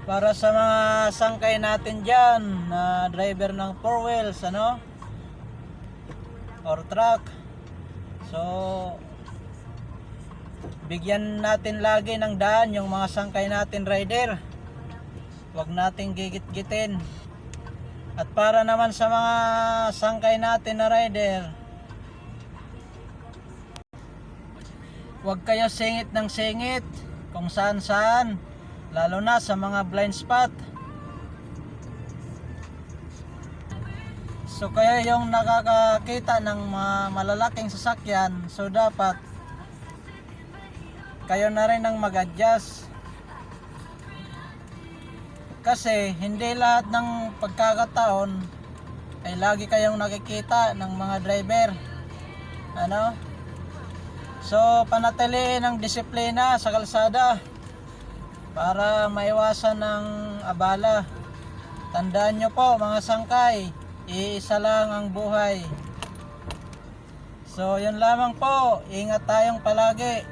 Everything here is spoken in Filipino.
para sa mga sangkay natin dyan na driver ng 4 wheels or truck. So bigyan natin lagi ng daan yung mga sangkay natin rider, huwag nating gigit-gitin. At para naman sa mga sangkay natin na rider, huwag kayo singit ng singit kung saan saan, lalo na sa mga blind spot. So kayo yung nakakakita ng mga malalaking sasakyan, so dapat kayo na rin ang mag-adjust. Kasi hindi lahat ng pagkakataon ay lagi kayong nakikita ng mga driver. So panatiliin ang disiplina sa kalsada para maiwasan ng abala. Tandaan nyo po mga sangkay, iisa lang ang buhay. So yun lamang po, ingat tayong palagi.